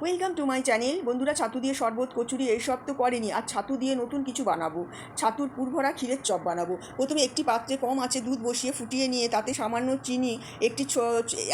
Welcome to my channel. বন্ধুরা, ছাতু দিয়ে শরবত, কচুরি এইসব তো করেনি, আর ছাতু দিয়ে নতুন কিছু বানাবো। ছাতুর পুরভরা ক্ষীরের চপ বানাবো। প্রথমে একটি পাত্রে কম আঁচে দুধ বসিয়ে ফুটিয়ে নিয়ে তাতে সামান্য চিনি, একটি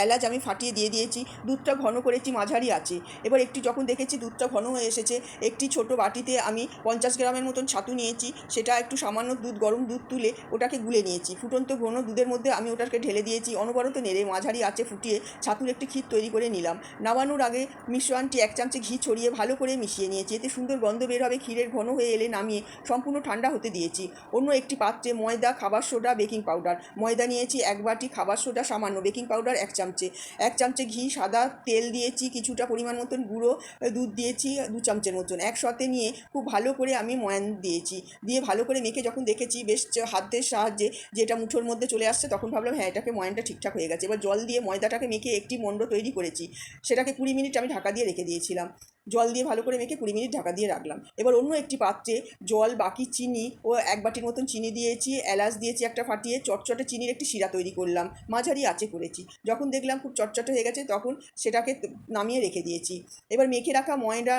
এলাচ আমি ফাটিয়ে দিয়ে দিয়েছি। দুধটা ঘন করেছি মাঝারি আছে। এবার যখন দেখেছি দুধটা ঘন হয়ে এসেছে, একটি ছোট বাটিতে আমি 50 গ্রামের মতন ছাতু নিয়েছি। সেটা একটু সামান্য গরম দুধ তুলে ওটাকে গুলে নিয়েছি। ফুটন্ত ঘন দুধের মধ্যে আমি ওটাকে ঢেলে দিয়েছি। অনবরত নেড়ে মাঝারি আঁচে ফুটিয়ে ছাতুর একটি ক্ষীর তৈরি করে নিলাম। নামানোর আগে মিশ্রণটি 1 চামচে ঘি ছড়িয়ে ভালো করে মিশিয়ে নিয়েছি। এতে সুন্দর গন্ধ বের হবে। ক্ষীরের ঘন হয়ে এলে নামিয়ে সম্পূর্ণ ঠান্ডা হতে দিয়েছি। অন্য একটি পাত্রে ময়দা, খাবার সোডা, বেকিং পাউডার। ময়দা নিয়েছি 1 বাটি, খাবার সোডা সামান্য, বেকিং পাউডার 1 চামচে, 1 চামচে ঘি, সাদা তেল দিয়েছি, কিছুটা পরিমাণ মতন গুঁড়ো দুধ দিয়েছি 2 চামচের মতন। একসাথে নিয়ে খুব ভালো করে আমি ময়ান দিয়েছি। দিয়ে ভালো করে মেখে যখন দেখেছি বেশ হাতের সাহায্যে যেটা মুঠোর মধ্যে চলে আসছে, তখন ভাবলাম হ্যাঁ, এটাকে ময়ানটা ঠিকঠাক হয়ে গেছে। এবার জল দিয়ে ময়দাটাকে মেখে একটি মণ্ড তৈরি করেছি। সেটাকে 20 মিনিট আমি ঢাকা দিয়ে রেখে দিয়েছিলাম। জল দিয়ে ভালো করে মেখে 20 মিনিট ঢাকা দিয়ে রাখলাম। এবার অন্য একটি পাত্রে জল, বাকি চিনি ও 1 বাটির মতন চিনি দিয়েছি, এলাচ দিয়েছি একটা ফাটিয়ে, চটচটে চিনির একটি শিরা তৈরি করলাম। মাঝারি আঁচে করেছি। যখন দেখলাম খুব চটচটে হয়ে গেছে, তখন সেটাকে নামিয়ে রেখে দিয়েছি। এবার মেখে রাখা ময়দা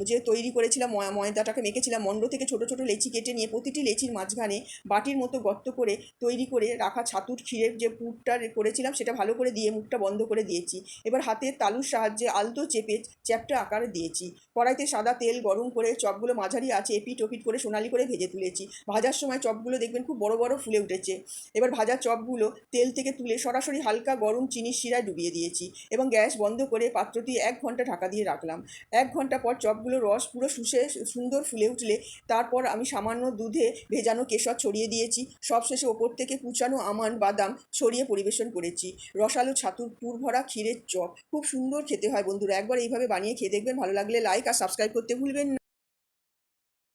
যে তৈরি করেছিলাম, ময়দাটাকে মেখেছিলাম, মণ্ড থেকে ছোটো ছোটো লেচি কেটে নিয়ে প্রতিটি লেচির মাঝখানে বাটির মতো গর্ত করে তৈরি করে রাখা ছাতুর ক্ষীরের যে পুরটা করেছিলাম সেটা ভালো করে দিয়ে মুখটা বন্ধ করে দিয়েছি। এবার হাতের তালুর সাহায্যে আলতো চেপে চ্যাপ্টা আকারে দিয়েছি। কড়াইতে সাদা তেল গরম করে চপগুলো মাঝারি আছে এপিট ওপিট করে সোনালি করে ভেজে তুলেছি। ভাজার সময় চপগুলো দেখবেন খুব বড় বড় ফুলে উঠেছে। এবার ভাজা চপগুলো তেল থেকে তুলে সরাসরি হালকা গরম চিনির শিরায় ডুবিয়ে দিয়েছি এবং গ্যাস বন্ধ করে পাত্রটি 1 ঘন্টা ঢাকা দিয়ে রাখলাম। 1 ঘন্টা পর চপগুলোর রস পুরো শুষে সুন্দর ফুলে উঠলে তারপর আমি সামান্য দুধে ভেজানো কেশর ছড়িয়ে দিয়েছি। সবশেষে ওপর থেকে কুচানো আমন্ড, বাদাম ছড়িয়ে পরিবেশন করেছি। রসালো ছাতুর পুরভরা ক্ষীরের চপ খুব সুন্দর খেতে হয় বন্ধুরা। একবার এইভাবে বানিয়ে খেয়ে দেখবেন। ভালো লাগলে লাইক আর সাবস্ক্রাইব করতে ভুলবেন না।